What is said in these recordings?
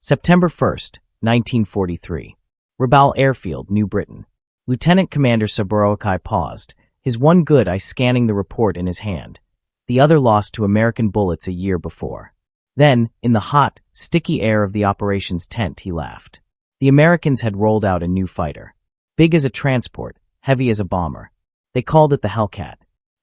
September 1st, 1943. Rabaul Airfield, New Britain. Lieutenant Commander WWII paused, his one good eye scanning the report in his hand, the other lost to American bullets a year before. Then, in the hot, sticky air of the operations tent, he laughed. The Americans had rolled out a new fighter. Big as a transport, heavy as a bomber. They called it the Hellcat.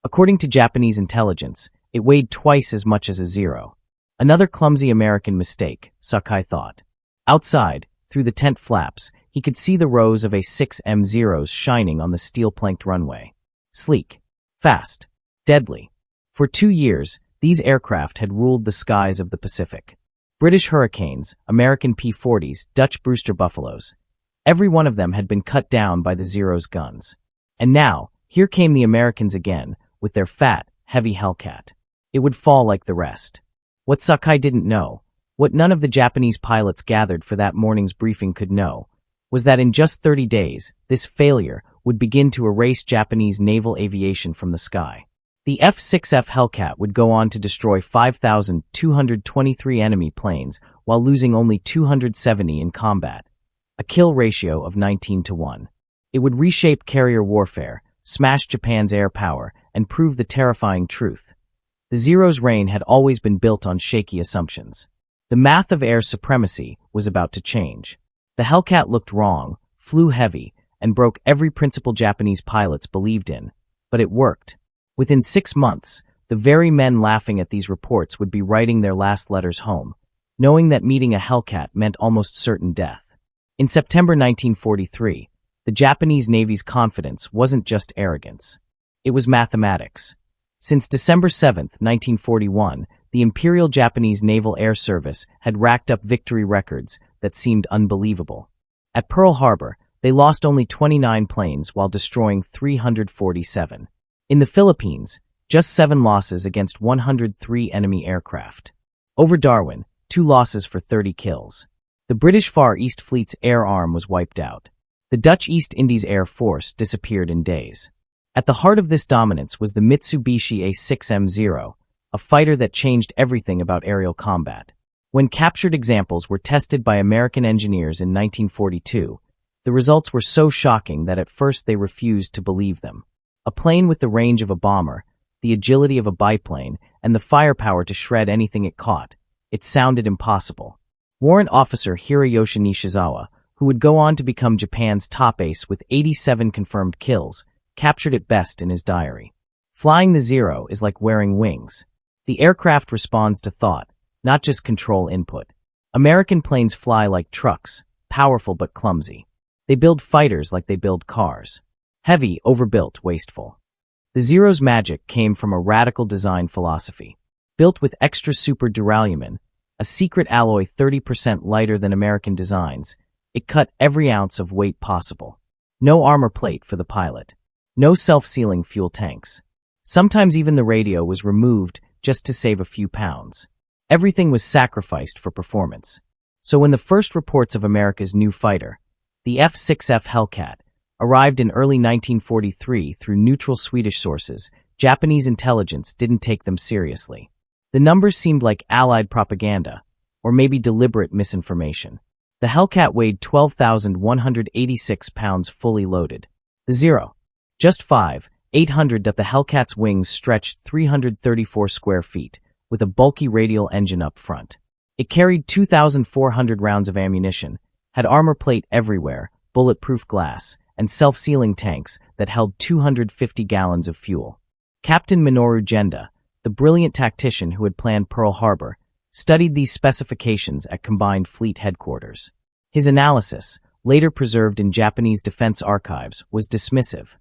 According to Japanese intelligence, it weighed twice as much as a Zero. Another clumsy American mistake, Sakai thought. Outside, through the tent flaps, he could see the rows of A-6M-Zeros shining on the steel-planked runway. Sleek, fast, deadly. For 2 years, these aircraft had ruled the skies of the Pacific. British Hurricanes, American P-40s, Dutch Brewster Buffaloes. Every one of them had been cut down by the Zero's guns. And now, here came the Americans again, with their fat, heavy Hellcat. It would fall like the rest. What Sakai didn't know, what none of the Japanese pilots gathered for that morning's briefing could know, was that in just 30 days, this failure would begin to erase Japanese naval aviation from the sky. The F-6F Hellcat would go on to destroy 5,223 enemy planes while losing only 270 in combat, a kill ratio of 19-1. It would reshape carrier warfare, smash Japan's air power, and prove the terrifying truth. The Zero's reign had always been built on shaky assumptions. The math of air supremacy was about to change. The Hellcat looked wrong, flew heavy, and broke every principle Japanese pilots believed in. But it worked. Within 6 months, the very men laughing at these reports would be writing their last letters home, knowing that meeting a Hellcat meant almost certain death. In September 1943, the Japanese Navy's confidence wasn't just arrogance. It was mathematics. Since December 7, 1941, the Imperial Japanese Naval Air Service had racked up victory records that seemed unbelievable. At Pearl Harbor, they lost only 29 planes while destroying 347. In the Philippines, just 7 losses against 103 enemy aircraft. Over Darwin, 2 losses for 30 kills. The British Far East Fleet's air arm was wiped out. The Dutch East Indies Air Force disappeared in days. At the heart of this dominance was the Mitsubishi A-6M-0, a fighter that changed everything about aerial combat. When captured examples were tested by American engineers in 1942, the results were so shocking that at first they refused to believe them. A plane with the range of a bomber, the agility of a biplane, and the firepower to shred anything it caught. It sounded impossible. Warrant Officer Hiroyoshi Nishizawa, who would go on to become Japan's top ace with 87 confirmed kills, captured it best in his diary. Flying the Zero is like wearing wings. The aircraft responds to thought, not just control input. American planes fly like trucks, powerful but clumsy. They build fighters like they build cars. Heavy, overbuilt, wasteful. The Zero's magic came from a radical design philosophy. Built with extra super duralumin, a secret alloy 30% lighter than American designs, it cut every ounce of weight possible. No armor plate for the pilot. No self-sealing fuel tanks. Sometimes even the radio was removed just to save a few pounds. Everything was sacrificed for performance. So when the first reports of America's new fighter, the F-6F Hellcat, arrived in early 1943 through neutral Swedish sources, Japanese intelligence didn't take them seriously. The numbers seemed like Allied propaganda, or maybe deliberate misinformation. The Hellcat weighed 12,186 pounds fully loaded. The Zero, just 5,800. The Hellcat's wings stretched 334 square feet, with a bulky radial engine up front. It carried 2,400 rounds of ammunition, had armor plate everywhere, bulletproof glass, and self-sealing tanks that held 250 gallons of fuel. Captain Minoru Genda, the brilliant tactician who had planned Pearl Harbor, studied these specifications at Combined Fleet Headquarters. His analysis, later preserved in Japanese defense archives, was dismissive.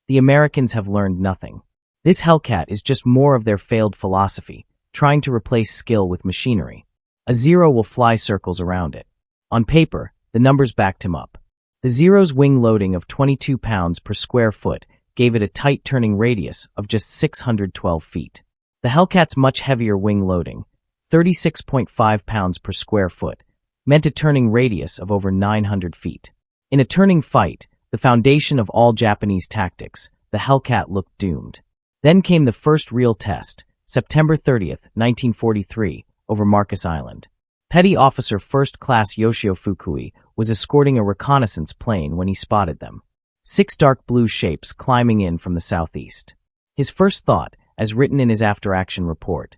The Americans have learned nothing. This Hellcat is just more of their failed philosophy, trying to replace skill with machinery. A Zero will fly circles around it. On paper, the numbers backed him up. The Zero's wing loading of 22 pounds per square foot gave it a tight turning radius of just 612 feet. The Hellcat's much heavier wing loading, 36.5 pounds per square foot, meant a turning radius of over 900 feet. In a turning fight, the foundation of all Japanese tactics, the Hellcat looked doomed. Then came the first real test, September 30th, 1943, over Marcus Island. Petty Officer First Class Yoshio Fukui was escorting a reconnaissance plane when he spotted them. 6 dark blue shapes climbing in from the southeast. His first thought, as written in his after-action report,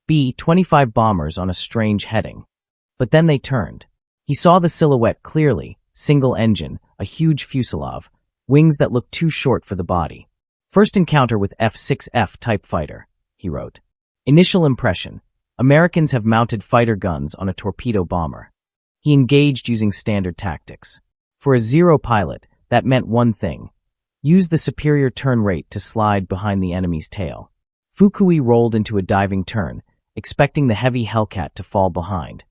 B-25 bombers on a strange heading. But then they turned. He saw the silhouette clearly, single engine, a huge fuselage, wings that looked too short for the body. First encounter with F-6F type fighter, he wrote. Initial impression, Americans have mounted fighter guns on a torpedo bomber. He engaged using standard tactics. For a Zero pilot, that meant one thing. Use the superior turn rate to slide behind the enemy's tail. Fukui rolled into a diving turn, expecting the heavy Hellcat to fall behind.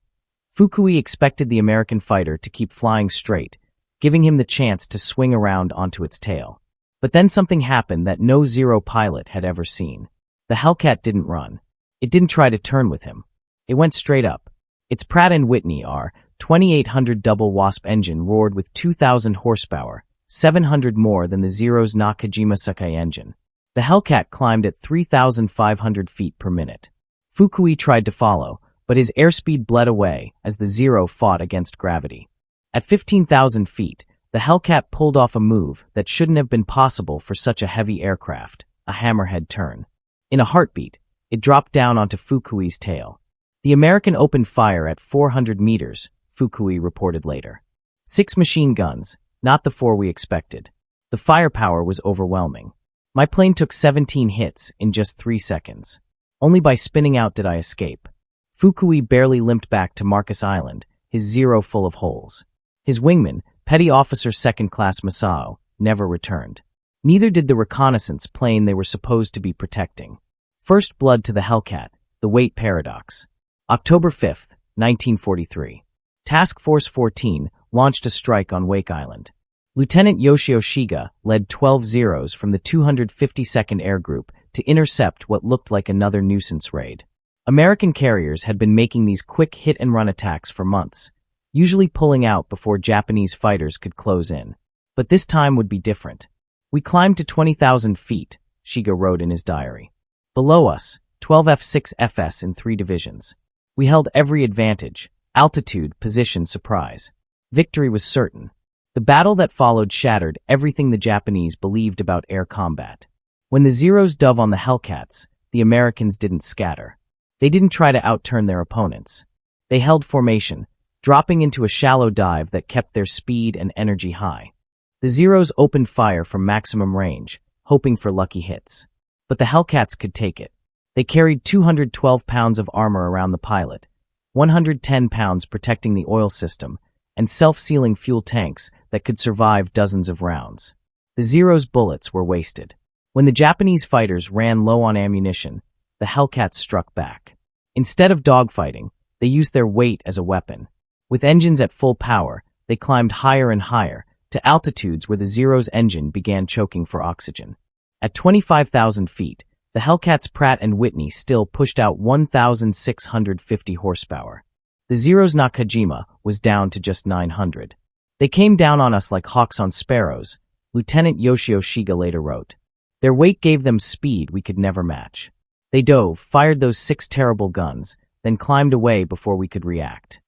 Fukui expected the American fighter to keep flying straight, giving him the chance to swing around onto its tail. But then something happened that no Zero pilot had ever seen. The Hellcat didn't run. It didn't try to turn with him. It went straight up. Its Pratt & Whitney R-2800 double Wasp engine roared with 2,000 horsepower, 700 more than the Zero's Nakajima Sakai engine. The Hellcat climbed at 3,500 feet per minute. Fukui tried to follow, but his airspeed bled away as the Zero fought against gravity. At 15,000 feet, the Hellcat pulled off a move that shouldn't have been possible for such a heavy aircraft, a hammerhead turn. In a heartbeat, it dropped down onto Fukui's tail. The American opened fire at 400 meters, Fukui reported later. 6 machine guns, not the 4 we expected. The firepower was overwhelming. My plane took 17 hits in just 3 seconds. Only by spinning out did I escape. Fukui barely limped back to Marcus Island, his Zero full of holes. His wingman, Petty Officer Second Class Masao, never returned. Neither did the reconnaissance plane they were supposed to be protecting. First blood to the Hellcat, the weight paradox. October 5, 1943. Task Force 14 launched a strike on Wake Island. Lieutenant Yoshio Shiga led 12 Zeros from the 252nd Air Group to intercept what looked like another nuisance raid. American carriers had been making these quick hit-and-run attacks for months, usually pulling out before Japanese fighters could close in. But this time would be different. We climbed to 20,000 feet, Shiga wrote in his diary. Below us, 12 F-6FS in 3 divisions. We held every advantage, altitude, position, surprise. Victory was certain. The battle that followed shattered everything the Japanese believed about air combat. When the Zeros dove on the Hellcats, the Americans didn't scatter. They didn't try to outturn their opponents. They held formation, dropping into a shallow dive that kept their speed and energy high. The Zeros opened fire from maximum range, hoping for lucky hits. But the Hellcats could take it. They carried 212 pounds of armor around the pilot, 110 pounds protecting the oil system, and self-sealing fuel tanks that could survive dozens of rounds. The Zero's bullets were wasted. When the Japanese fighters ran low on ammunition, the Hellcats struck back. Instead of dogfighting, they used their weight as a weapon. With engines at full power, they climbed higher and higher, to altitudes where the Zero's engine began choking for oxygen. At 25,000 feet, the Hellcat's Pratt & Whitney still pushed out 1,650 horsepower. The Zero's Nakajima was down to just 900. They came down on us like hawks on sparrows, Lieutenant Yoshio Shiga later wrote. Their weight gave them speed we could never match. They dove, fired those 6 terrible guns, then climbed away before we could react.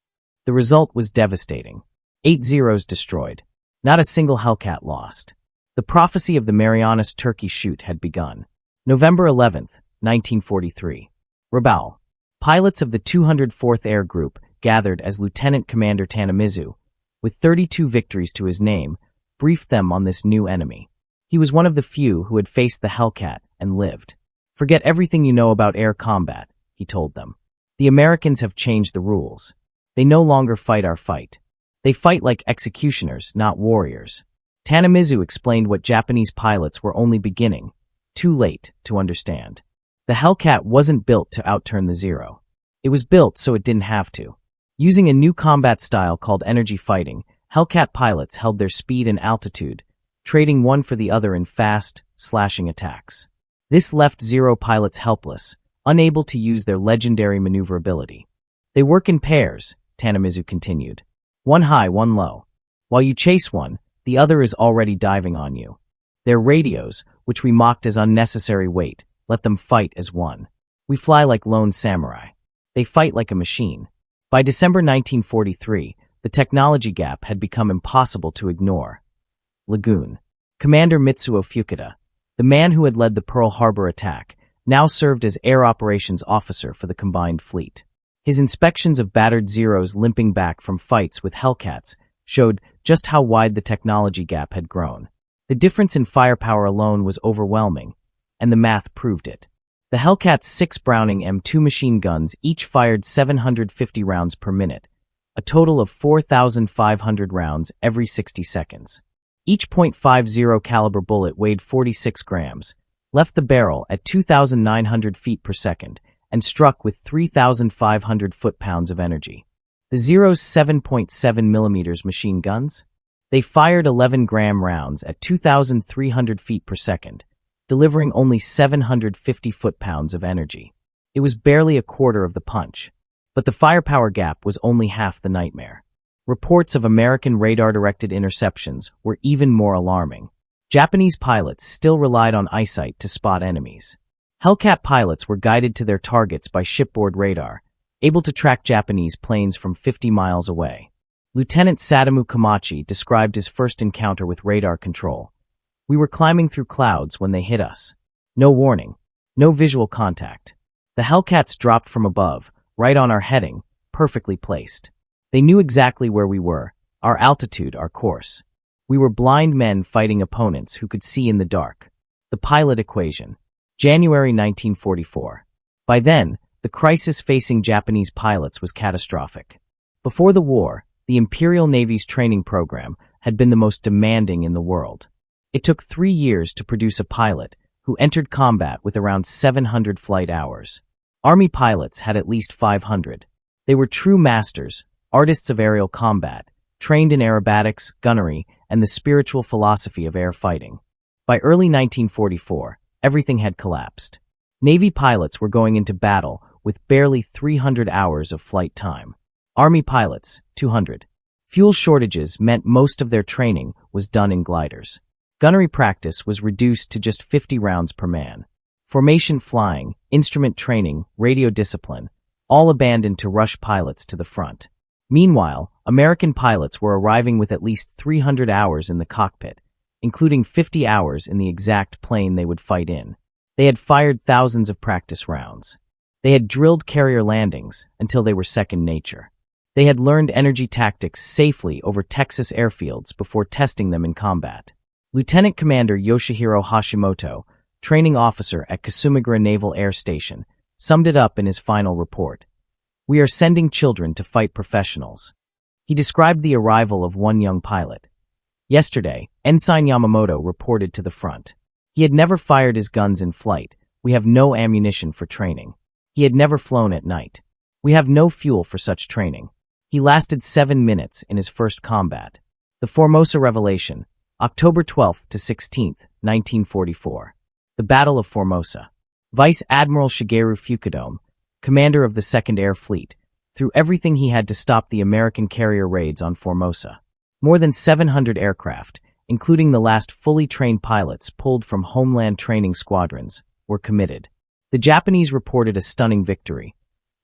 The result was devastating. 8 Zeros destroyed. Not a single Hellcat lost. The prophecy of the Marianas Turkey shoot had begun. November 11, 1943. Rabaul. Pilots of the 204th Air Group gathered as Lieutenant Commander Tanamizu, with 32 victories to his name, briefed them on this new enemy. He was one of the few who had faced the Hellcat and lived. Forget everything you know about air combat, he told them. The Americans have changed the rules. They no longer fight our fight. They fight like executioners, not warriors. Tanamizu explained what Japanese pilots were only beginning, too late, to understand. The Hellcat wasn't built to outturn the Zero. It was built so it didn't have to. Using a new combat style called energy fighting, Hellcat pilots held their speed and altitude, trading one for the other in fast, slashing attacks. This left Zero pilots helpless, unable to use their legendary maneuverability. They work in pairs, Tanamizu continued. One high, one low. While you chase one, the other is already diving on you. Their radios, which we mocked as unnecessary weight, let them fight as one. We fly like lone samurai. They fight like a machine. By December 1943, the technology gap had become impossible to ignore. Lagoon. Commander Mitsuo Fukuda, the man who had led the Pearl Harbor attack, now served as Air Operations Officer for the combined fleet. His inspections of battered Zeros limping back from fights with Hellcats showed just how wide the technology gap had grown. The difference in firepower alone was overwhelming, and the math proved it. The Hellcat's 6 Browning M2 machine guns each fired 750 rounds per minute, a total of 4,500 rounds every 60 seconds. Each .50 caliber bullet weighed 46 grams, left the barrel at 2,900 feet per second, and struck with 3,500 foot-pounds of energy. The Zero's 7.7 millimeters machine guns? They fired 11-gram rounds at 2,300 feet per second, delivering only 750 foot-pounds of energy. It was barely a quarter of the punch, but the firepower gap was only half the nightmare. Reports of American radar-directed interceptions were even more alarming. Japanese pilots still relied on eyesight to spot enemies. Hellcat pilots were guided to their targets by shipboard radar, able to track Japanese planes from 50 miles away. Lieutenant Sadamu Komachi described his first encounter with radar control. "We were climbing through clouds when they hit us. No warning, no visual contact. The Hellcats dropped from above, right on our heading, perfectly placed. They knew exactly where we were, our altitude, our course. We were blind men fighting opponents who could see in the dark." The pilot equation. January 1944. By then, the crisis facing Japanese pilots was catastrophic. Before the war, the Imperial Navy's training program had been the most demanding in the world. It took 3 years to produce a pilot who entered combat with around 700 flight hours. Army pilots had at least 500. They were true masters, artists of aerial combat, trained in aerobatics, gunnery, and the spiritual philosophy of air fighting. By early 1944, everything had collapsed. Navy pilots were going into battle with barely 300 hours of flight time. Army pilots, 200. Fuel shortages meant most of their training was done in gliders. Gunnery practice was reduced to just 50 rounds per man. Formation flying, instrument training, radio discipline, all abandoned to rush pilots to the front. Meanwhile, American pilots were arriving with at least 300 hours in the cockpit, including 50 hours in the exact plane they would fight in. They had fired thousands of practice rounds. They had drilled carrier landings until they were second nature. They had learned energy tactics safely over Texas airfields before testing them in combat. Lieutenant Commander Yoshihiro Hashimoto, training officer at Kasumigra Naval Air Station, summed it up in his final report. "We are sending children to fight professionals." He described the arrival of one young pilot. "Yesterday, Ensign Yamamoto reported to the front. He had never fired his guns in flight. We have no ammunition for training. He had never flown at night. We have no fuel for such training. He lasted 7 minutes in his first combat." The Formosa Revelation, October 12 to 16, 1944. The Battle of Formosa. Vice Admiral Shigeru Fukudome, commander of the 2nd Air Fleet, threw everything he had to stop the American carrier raids on Formosa. More than 700 aircraft, including the last fully trained pilots pulled from homeland training squadrons, were committed. The Japanese reported a stunning victory.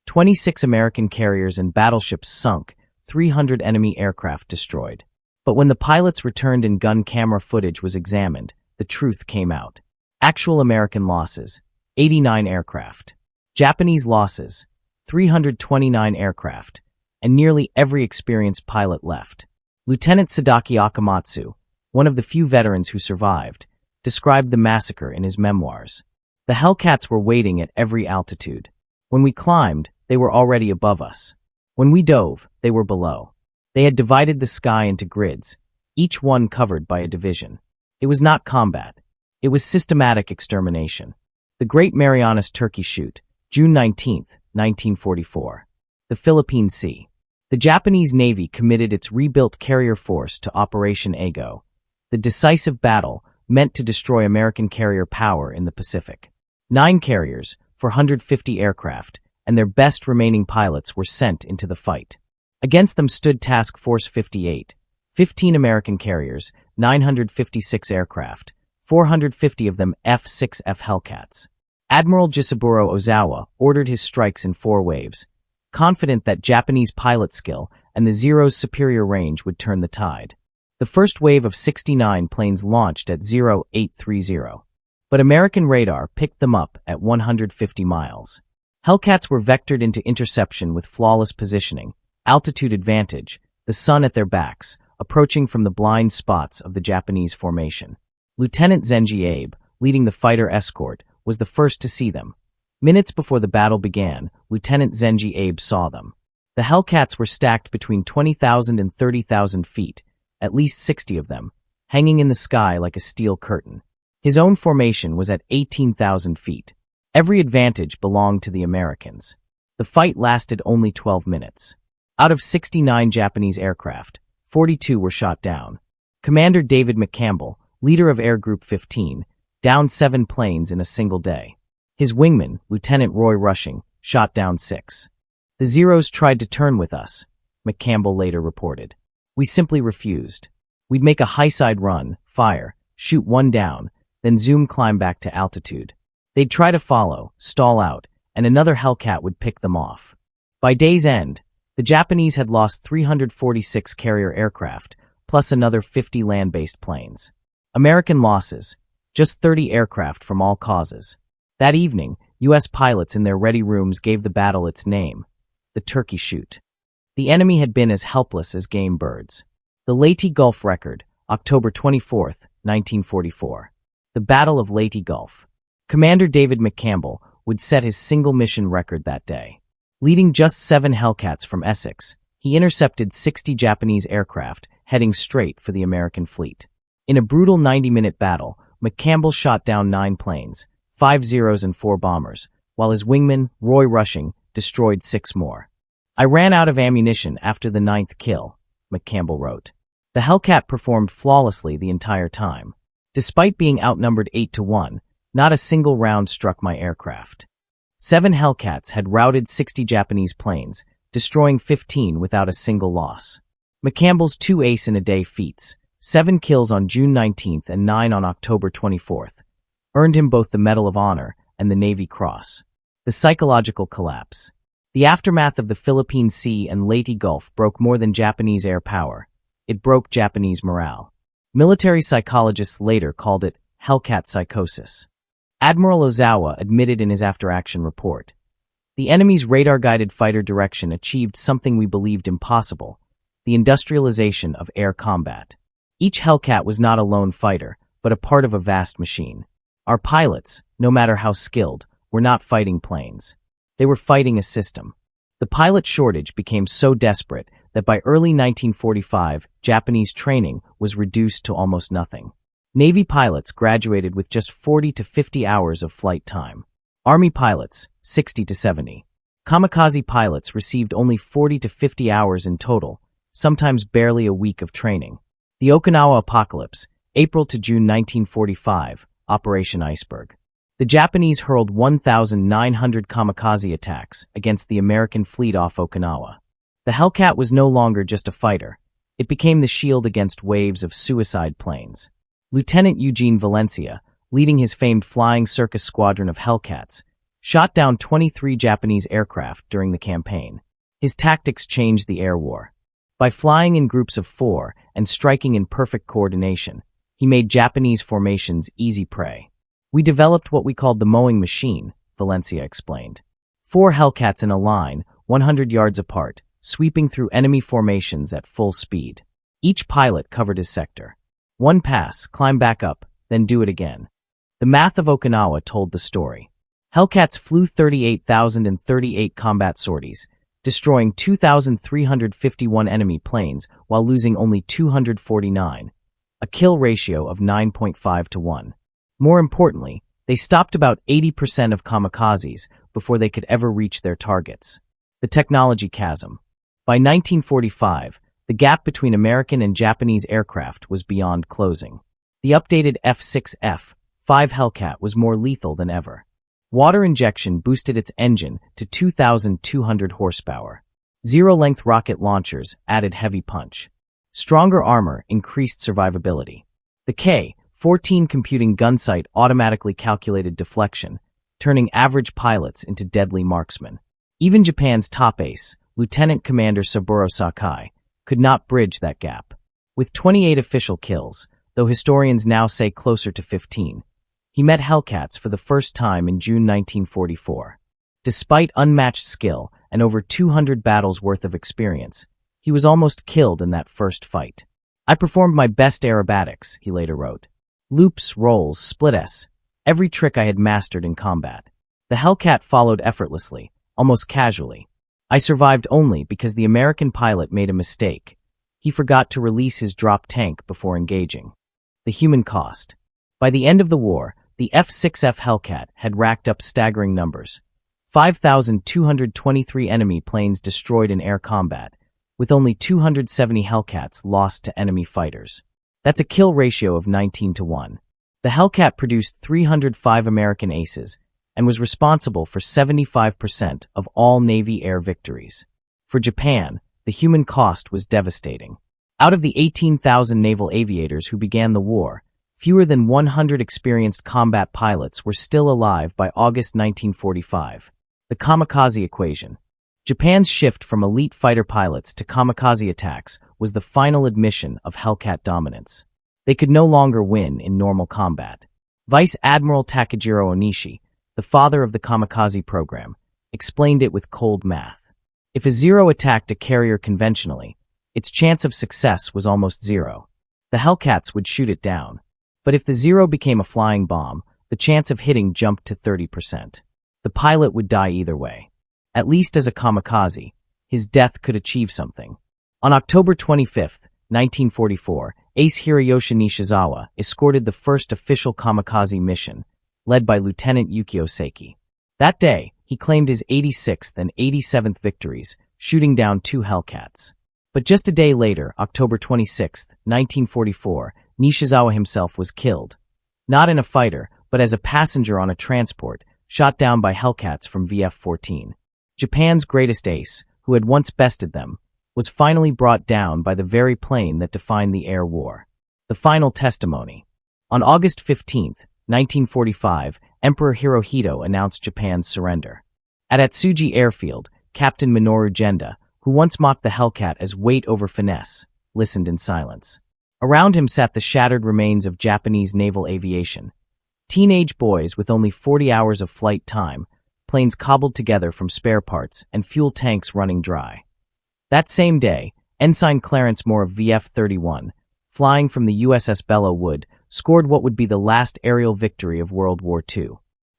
26 American carriers and battleships sunk, 300 enemy aircraft destroyed. But when the pilots returned and gun camera footage was examined, the truth came out. Actual American losses, 89 aircraft. Japanese losses, 329 aircraft, and nearly every experienced pilot left. Lieutenant Sadaki Akamatsu, one of the few veterans who survived, described the massacre in his memoirs. "The Hellcats were waiting at every altitude. When we climbed, they were already above us. When we dove, they were below. They had divided the sky into grids, each one covered by a division. It was not combat. It was systematic extermination." The Great Marianas Turkey Shoot, June 19, 1944. The Philippine Sea. The Japanese Navy committed its rebuilt carrier force to Operation Ago, the decisive battle meant to destroy American carrier power in the Pacific. 9 carriers, 450 aircraft, and their best remaining pilots were sent into the fight. Against them stood Task Force 58, 15 American carriers, 956 aircraft, 450 of them F-6F Hellcats. Admiral Jisaburo Ozawa ordered his strikes in 4 waves. confident that Japanese pilot skill and the Zero's superior range would turn the tide. The first wave of 69 planes launched at 0830, but American radar picked them up at 150 miles. Hellcats were vectored into interception with flawless positioning, altitude advantage, the sun at their backs, approaching from the blind spots of the Japanese formation. Lieutenant Zenji Abe, leading the fighter escort, was the first to see them. Minutes before the battle began, Lieutenant Zenji Abe saw them. The Hellcats were stacked between 20,000 and 30,000 feet, at least 60 of them, hanging in the sky like a steel curtain. His own formation was at 18,000 feet. Every advantage belonged to the Americans. The fight lasted only 12 minutes. Out of 69 Japanese aircraft, 42 were shot down. Commander David McCampbell, leader of Air Group 15, downed 7 planes in a single day. His wingman, Lieutenant Roy Rushing, shot down 6. The Zeros tried to turn with us, McCampbell later reported. We simply refused. We'd make a high-side run, fire, shoot one down, then zoom climb back to altitude. They'd try to follow, stall out, and another Hellcat would pick them off. By day's end, the Japanese had lost 346 carrier aircraft, plus another 50 land-based planes. American losses, just 30 aircraft from all causes. That evening, U.S. pilots in their ready rooms gave the battle its name, the Turkey Shoot. The enemy had been as helpless as game birds. The Leyte Gulf Record, October 24, 1944. The Battle of Leyte Gulf. Commander David McCampbell would set his single mission record that day. Leading just 7 Hellcats from Essex, he intercepted 60 Japanese aircraft, heading straight for the American fleet. In a brutal 90-minute battle, McCampbell shot down 9 planes, 5 Zeros and 4 bombers, while his wingman, Roy Rushing, destroyed 6 more. I ran out of ammunition after the 9th kill, McCampbell wrote. The Hellcat performed flawlessly the entire time. Despite being outnumbered 8-1, not a single round struck my aircraft. 7 Hellcats had routed 60 Japanese planes, destroying 15 without a single loss. McCampbell's 2 ace-in-a-day feats, 7 kills on June 19th and 9 on October 24th, earned him both the Medal of Honor and the Navy Cross. The psychological collapse. The aftermath of the Philippine Sea and Leyte Gulf broke more than Japanese air power. It broke Japanese morale. Military psychologists later called it Hellcat psychosis. Admiral Ozawa admitted in his after-action report, "The enemy's radar-guided fighter direction achieved something we believed impossible, the industrialization of air combat. Each Hellcat was not a lone fighter, but a part of a vast machine. Our pilots, no matter how skilled, were not fighting planes. They were fighting a system." The pilot shortage became so desperate that by early 1945, Japanese training was reduced to almost nothing. Navy pilots graduated with just 40 to 50 hours of flight time. Army pilots, 60 to 70. Kamikaze pilots received only 40 to 50 hours in total, sometimes barely a week of training. The Okinawa Apocalypse, April to June 1945, Operation Iceberg. The Japanese hurled 1,900 kamikaze attacks against the American fleet off Okinawa. The Hellcat was no longer just a fighter. It became the shield against waves of suicide planes. Lieutenant Eugene Valencia, leading his famed Flying Circus squadron of Hellcats, shot down 23 Japanese aircraft during the campaign. His tactics changed the air war. By flying in groups of 4 and striking in perfect coordination, he made Japanese formations easy prey. "We developed what we called the mowing machine," Valencia explained. 4 Hellcats in a line, 100 yards apart, sweeping through enemy formations at full speed. Each pilot covered his sector. One pass, climb back up, then do it again. The math of Okinawa told the story. Hellcats flew 38,038 combat sorties, destroying 2,351 enemy planes while losing only 249, a kill ratio of 9.5 to 1. More importantly, they stopped about 80% of kamikazes before they could ever reach their targets. The technology chasm. By 1945, the gap between American and Japanese aircraft was beyond closing. The updated F-6F-5 Hellcat was more lethal than ever. Water injection boosted its engine to 2,200 horsepower. Zero-length rocket launchers added heavy punch. Stronger armor increased survivability. The K-14 computing gun sight automatically calculated deflection, turning average pilots into deadly marksmen. Even Japan's top ace, Lieutenant Commander Saburo Sakai, could not bridge that gap. With 28 official kills, though historians now say closer to 15, he met Hellcats for the first time in June 1944. Despite unmatched skill and over 200 battles worth of experience, he was almost killed in that first fight. I performed my best aerobatics, he later wrote. Loops, rolls, split-s, every trick I had mastered in combat. The Hellcat followed effortlessly, almost casually. I survived only because the American pilot made a mistake. He forgot to release his drop tank before engaging. The human cost. By the end of the war, the F-6F Hellcat had racked up staggering numbers. 5,223 enemy planes destroyed in air combat, with only 270 Hellcats lost to enemy fighters. That's a kill ratio of 19-1. The Hellcat produced 305 American aces and was responsible for 75% of all Navy air victories. For Japan, the human cost was devastating. Out of the 18,000 naval aviators who began the war, fewer than 100 experienced combat pilots were still alive by August 1945. The kamikaze equation. Japan's shift from elite fighter pilots to kamikaze attacks was the final admission of Hellcat dominance. They could no longer win in normal combat. Vice Admiral Takejiro Onishi, the father of the kamikaze program, explained it with cold math. If a Zero attacked a carrier conventionally, its chance of success was almost zero. The Hellcats would shoot it down. But if the Zero became a flying bomb, the chance of hitting jumped to 30%. The pilot would die either way. At least as a kamikaze, his death could achieve something. On October 25, 1944, Ace Hiroyoshi Nishizawa escorted the first official kamikaze mission, led by Lieutenant Yukio Seiki. That day, he claimed his 86th and 87th victories, shooting down 2 Hellcats. But just a day later, October 26, 1944, Nishizawa himself was killed. Not in a fighter, but as a passenger on a transport, shot down by Hellcats from VF-14. Japan's greatest ace, who had once bested them, was finally brought down by the very plane that defined the air war. The final testimony. On August 15, 1945, Emperor Hirohito announced Japan's surrender. At Atsugi Airfield, Captain Minoru Genda, who once mocked the Hellcat as weight over finesse, listened in silence. Around him sat the shattered remains of Japanese naval aviation. Teenage boys with only 40 hours of flight time, planes cobbled together from spare parts, and fuel tanks running dry. That same day, Ensign Clarence Moore of VF-31, flying from the USS Belleau Wood, scored what would be the last aerial victory of World War II.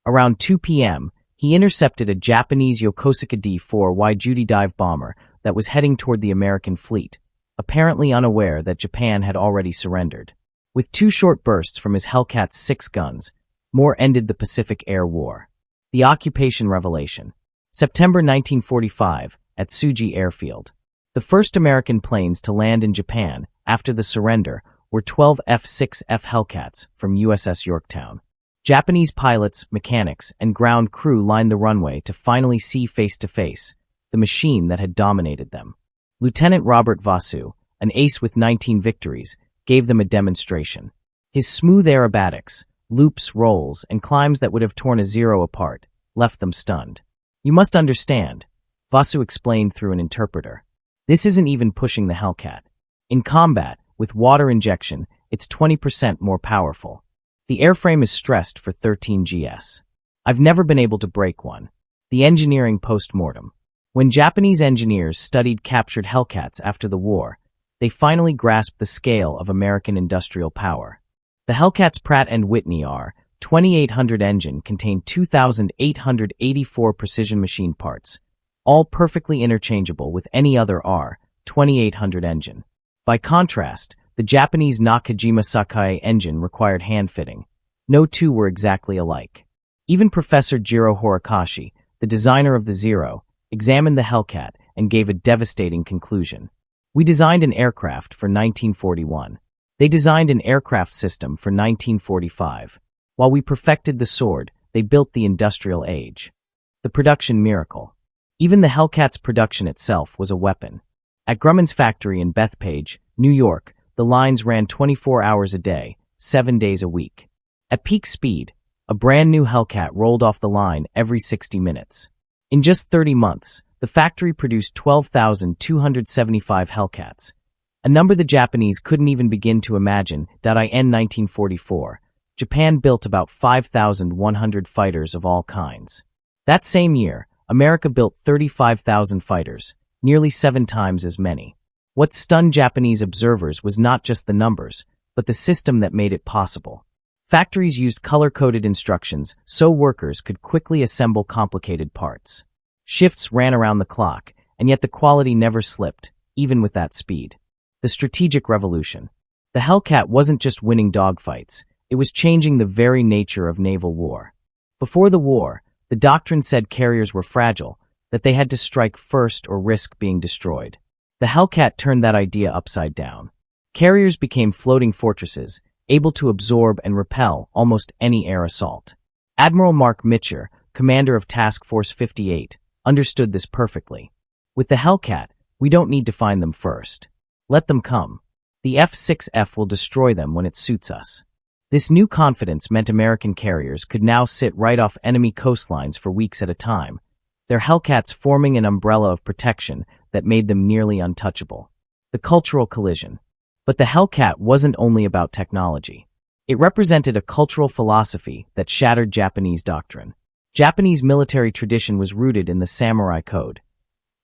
Around 2 p.m., he intercepted a Japanese Yokosuka D-4 wide duty dive bomber that was heading toward the American fleet, apparently unaware that Japan had already surrendered. With 2 short bursts from his Hellcat's 6 guns, Moore ended the Pacific Air War. The occupation revelation. September 1945, at Tsuji Airfield. The first American planes to land in Japan after the surrender were 12 F-6F Hellcats from USS Yorktown. Japanese pilots, mechanics, and ground crew lined the runway to finally see face-to-face the machine that had dominated them. Lieutenant Robert Vasu, an ace with 19 victories, gave them a demonstration. His smooth aerobatics, loops, rolls, and climbs that would have torn a Zero apart, left them stunned. You must understand, Vasu explained through an interpreter. This isn't even pushing the Hellcat. In combat, with water injection, it's 20% more powerful. The airframe is stressed for 13 GS. I've never been able to break one. The engineering post-mortem. When Japanese engineers studied captured Hellcats after the war, they finally grasped the scale of American industrial power. The Hellcat's Pratt & Whitney R-2800 engine contained 2,884 precision machine parts, all perfectly interchangeable with any other R-2800 engine. By contrast, the Japanese Nakajima Sakai engine required hand-fitting. No two were exactly alike. Even Professor Jiro Horikoshi, the designer of the Zero, examined the Hellcat and gave a devastating conclusion. We designed an aircraft for 1941. They designed an aircraft system for 1945. While we perfected the sword, they built the industrial age. The production miracle. Even the Hellcat's production itself was a weapon. At Grumman's factory in Bethpage, New York, the lines ran 24 hours a day, 7 days a week. At peak speed, a brand new Hellcat rolled off the line every 60 minutes. In just 30 months, the factory produced 12,275 Hellcats, a number the Japanese couldn't even begin to imagine. In 1944, Japan built about 5,100 fighters of all kinds. That same year, America built 35,000 fighters, nearly 7 times as many. What stunned Japanese observers was not just the numbers, but the system that made it possible. Factories used color-coded instructions so workers could quickly assemble complicated parts. Shifts ran around the clock, and yet the quality never slipped, even with that speed. The strategic revolution. The Hellcat wasn't just winning dogfights, it was changing the very nature of naval war. Before the war, the doctrine said carriers were fragile, that they had to strike first or risk being destroyed. The Hellcat turned that idea upside down. Carriers became floating fortresses, able to absorb and repel almost any air assault. Admiral Mark Mitcher, commander of Task Force 58, understood this perfectly. With the Hellcat, we don't need to find them first. Let them come. The F-6F will destroy them when it suits us. This new confidence meant American carriers could now sit right off enemy coastlines for weeks at a time, their Hellcats forming an umbrella of protection that made them nearly untouchable. The cultural collision. But the Hellcat wasn't only about technology. It represented a cultural philosophy that shattered Japanese doctrine. Japanese military tradition was rooted in the samurai code.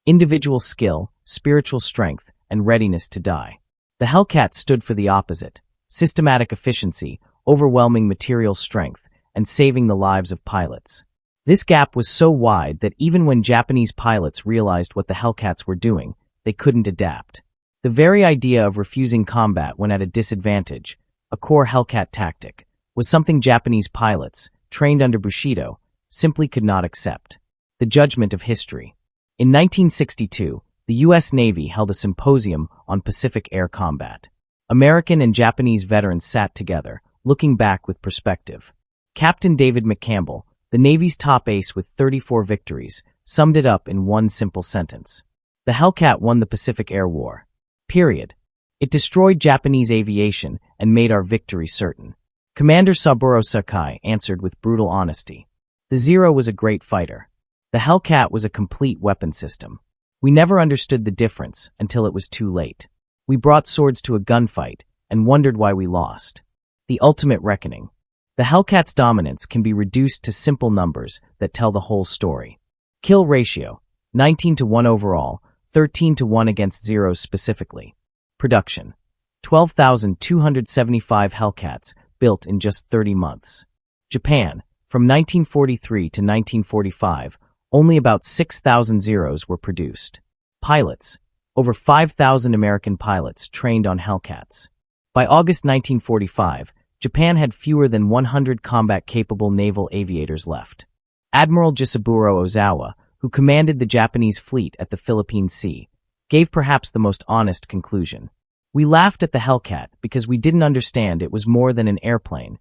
Individual skill, spiritual strength, and readiness to die. The Hellcat stood for the opposite: systematic efficiency, overwhelming material strength, and saving the lives of pilots. This gap was so wide that even when Japanese pilots realized what the Hellcats were doing, they couldn't adapt. The very idea of refusing combat when at a disadvantage, a core Hellcat tactic, was something Japanese pilots, trained under Bushido, simply could not accept. The judgment of history. In 1962, the U.S. Navy held a symposium on Pacific air combat. American and Japanese veterans sat together, looking back with perspective. Captain David McCampbell, the Navy's top ace with 34 victories, summed it up in one simple sentence. The Hellcat won the Pacific Air War. Period. It destroyed Japanese aviation and made our victory certain. Commander Saburo Sakai answered with brutal honesty. The Zero was a great fighter. The Hellcat was a complete weapon system. We never understood the difference until it was too late. We brought swords to a gunfight and wondered why we lost. The ultimate reckoning. The Hellcat's dominance can be reduced to simple numbers that tell the whole story. Kill ratio, 19-1 overall, 13-1 against Zeros specifically. Production, 12,275 Hellcats built in just 30 months. Japan, from 1943 to 1945, only about 6,000 Zeros were produced. Pilots, over 5,000 American pilots trained on Hellcats. By August 1945, Japan had fewer than 100 combat-capable naval aviators left. Admiral Jisaburo Ozawa, who commanded the Japanese fleet at the Philippine Sea, gave perhaps the most honest conclusion. We laughed at the Hellcat because we didn't understand it was more than an airplane.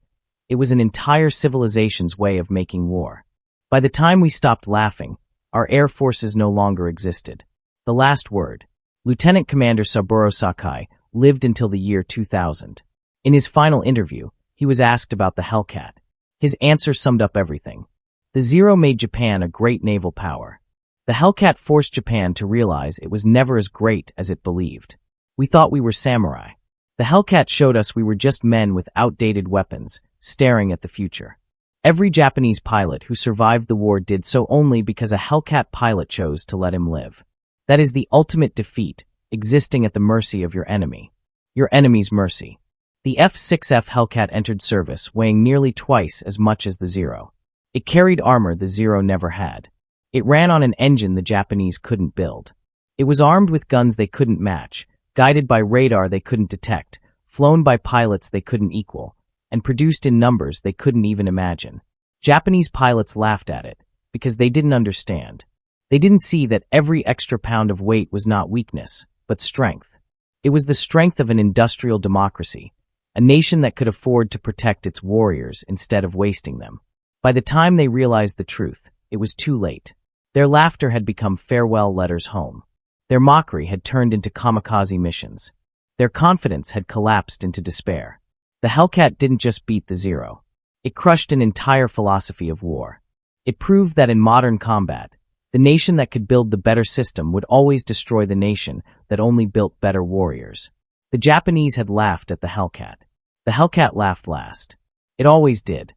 It was an entire civilization's way of making war. By the time we stopped laughing, our air forces no longer existed. The last word. Lieutenant Commander Saburo Sakai lived until the year 2000. In his final interview, he was asked about the Hellcat. His answer summed up everything. The Zero made Japan a great naval power. The Hellcat forced Japan to realize it was never as great as it believed. We thought we were samurai. The Hellcat showed us we were just men with outdated weapons, staring at the future. Every Japanese pilot who survived the war did so only because a Hellcat pilot chose to let him live. That is the ultimate defeat, existing at the mercy of your enemy. Your enemy's mercy. The F-6F Hellcat entered service weighing nearly twice as much as the Zero. It carried armor the Zero never had. It ran on an engine the Japanese couldn't build. It was armed with guns they couldn't match, guided by radar they couldn't detect, flown by pilots they couldn't equal, and produced in numbers they couldn't even imagine. Japanese pilots laughed at it because they didn't understand. They didn't see that every extra pound of weight was not weakness, but strength. It was the strength of an industrial democracy, a nation that could afford to protect its warriors instead of wasting them. By the time they realized the truth, it was too late. Their laughter had become farewell letters home. Their mockery had turned into kamikaze missions. Their confidence had collapsed into despair. The Hellcat didn't just beat the Zero. It crushed an entire philosophy of war. It proved that in modern combat, The nation that could build the better system would always destroy the nation that only built better warriors. The Japanese had laughed at the Hellcat. The Hellcat laughed last. It always did.